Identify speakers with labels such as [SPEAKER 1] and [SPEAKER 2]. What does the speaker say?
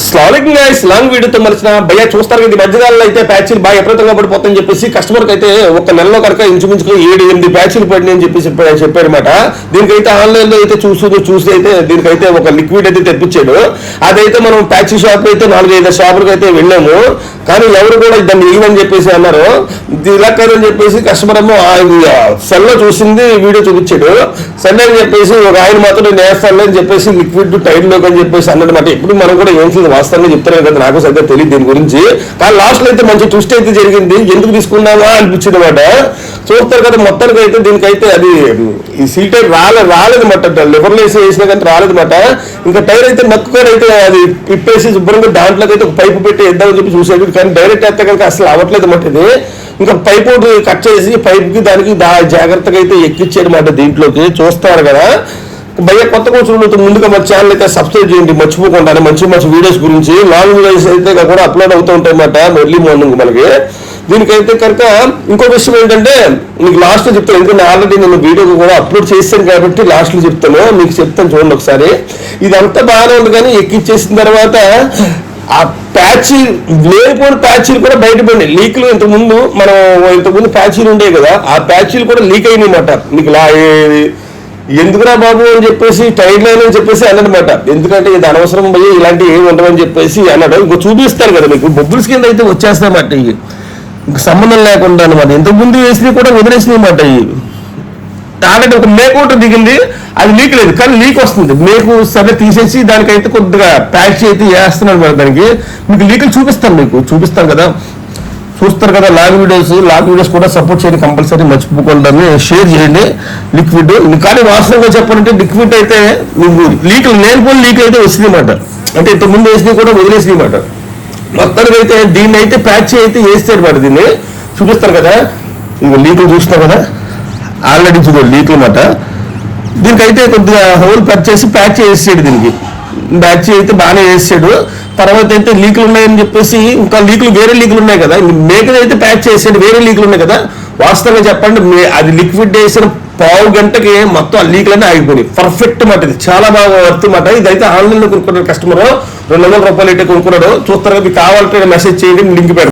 [SPEAKER 1] స్లాలింగ్ guys long వీడియోతో మలిసిన భయ్య చూస్తారు కదా, ఈ మధ్యకాలంలో అయితే ప్యాచీలు బాగా విపరీతంగా పడిపోతాయని చెప్పేసి కస్టమర్కి అయితే ఒక నెలలో కనుక ఇంచుమించుగా 7-8 ప్యాచీలు పడినాయి అని చెప్పేసి చెప్పారనమాట. దీనికైతే ఆన్లైన్ లో అయితే చూసి అయితే దీనికైతే ఒక లిక్విడ్ అయితే తెప్పించాడు. అదైతే మనం ప్యాచీ షాప్ అయితే 4-5 షాపులకు అయితే వెళ్ళాము, కానీ ఎవరు కూడా దాన్ని ఇవ్వని చెప్పేసి అన్నారు. ఇలా కాదని చెప్పేసి కస్టమర్ ఏమో సెల్లో చూసింది వీడియో చూపించాడు. సెల్ అని చెప్పేసి ఒక ఆయన మాత్రం నేను వేస్తాను అని చెప్పేసి లిక్విడ్ టైర్లోకి అని చెప్పేసి అన్నమాట. ఇప్పుడు మనం కూడా ఏం వాస్తవంగా చెప్తాను కదా, నాకు సరిగ్గా తెలియదు దీని గురించి. కానీ లాస్ట్ లో అయితే మంచి ట్విస్ట్ అయితే జరిగింది. ఎందుకు తీసుకున్నావా అనిపించింది అనమాట. చూస్తారు కదా, మొత్తానికి అయితే దీనికైతే అది ఈ సీట్ అయితే రాలేదన్నమాట. లివర్లో వేసినా కానీ రాలేదన్నమాట. ఇంకా టైర్ అయితే నక్కుకొని అయితే అది ఇప్పేసి శుభ్రంగా దాంట్లోకి అయితే ఒక పైపు పెట్టి వేద్దామని చెప్పి చూసాడు. కానీ డైరెక్ట్ వేస్తే కనుక అసలు అవ్వట్లేదు అన్నమాట. ఇది ఇంకా పైపు కట్ చేసి పైపుకి దానికి జాగ్రత్తగా అయితే ఎక్కిచ్చాడు అన్నమాట. దీంట్లోకి చూస్తారు కదా భయ్య. కొత్త కోర్సులు ముందుగా మన ఛానల్ అయితే సబ్స్క్రైబ్ చేయండి మర్చిపోకుండా. మంచి వీడియోస్ గురించి లాంగ్ వీడియోస్ అయితే కూడా అప్లోడ్ అవుతూ ఉంటాయి అన్నమాట ఎర్లీ మార్నింగ్ మనకి. దీనికైతే కనుక ఇంకో విషయం ఏంటంటే మీకు లాస్ట్ లో చెప్తాను, ఎందుకంటే ఆల్రెడీ నేను వీడియో కూడా అప్లోడ్ చేశాను కాబట్టి లాస్ట్ లో చెప్తాను, మీకు చెప్తాను చూడండి ఒకసారి. ఇదంతా బాగానే ఉంది, కానీ ఎక్కిచ్చేసిన తర్వాత ఆ ప్యాచీ లేకపోయిన ప్యాచీలు కూడా బయటపడినాయి. లీక్లు ఇంతకుముందు ప్యాచీలు ఉండేవి కదా, ఆ ప్యాచీలు కూడా లీక్ అయినాయి అన్నమాట. మీకు ఎందుకురా బాబు అని చెప్పేసి టైర్ లైన్ అని చెప్పేసి అన్నమాట. ఎందుకంటే ఇది అనవసరం పోయి ఇలాంటివి ఏమి ఉండవని చెప్పేసి అన్నాడు. ఇంకో చూపిస్తారు కదా మీకు, బొబ్బుల్స్ కింద అయితే వచ్చేస్తాయన్నమాట. ఇవి ఇంక సంబంధం లేకుండా అనమాట. ఇంతకుముందు వేసినవి కూడా వదిలేసినాయి అన్నమాట. ఇవి ఆల్రెడీ ఒక మేకోట దిగింది, అది లీక్ లేదు, కానీ లీక్ వస్తుంది. మేకు సరే తీసేసి దానికైతే కొద్దిగా ప్యాచ్ అయితే వేస్తున్నాడు అనమాట. దానికి మీకు లీకులు చూపిస్తాను కదా, చూస్తారు కదా. లాంగ్ వీడియోస్ కూడా సపోర్ట్ చేయండి కంపల్సరీ, మర్చిపోకుండా షేర్ చేయండి. లిక్విడ్ కానీ వాస్తవంగా చెప్పాలంటే లిక్విడ్ అయితే మీకు లేనిపోయిన లీక్ అయితే వస్తుంది అన్నమాట. అంటే ఇంతకుముందు వేసినవి కూడా వదిలేసినాయి అన్నమాట. మొత్తానికి అయితే దీన్ని అయితే ప్యాచ్ అయితే వేస్తాడు అన్నమాట. దీన్ని చూపిస్తారు కదా, ఇంకో లీకులు చూస్తున్నారు కదా, ఆల్రెడీ లీకులు అన్నమాట. దీనికైతే కొద్దిగా హోల్ ప్యాచ్ వేసాడు. దీనికి ప్యాచ్ అయితే బాగానే వేసాడు. తర్వాత అయితే లీకులు ఉన్నాయని చెప్పేసి ఇంకా వేరే లీకులు ఉన్నాయి కదా, మేకది అయితే ప్యాచ్ చేసాడు. వేరే లీకులు ఉన్నాయి కదా, వాస్తవంగా చెప్పండి అది లిక్విడ్ వేసిన పావు గంటకి మొత్తం ఆ లీకులన్నీ ఆగిపోయినాయి. పర్ఫెక్ట్ మాట, ఇది చాలా బాగా వర్త్ మాట. ఇదైతే ఆన్లైన్లో కొనుక్కున్నాడు కస్టమర్, 200 రూపాయలు అయితే కొనుక్కున్నాడు. చూస్తారు, మీకు కావాలంటే మెసేజ్ చేయండి, లింక్ పెడతాను.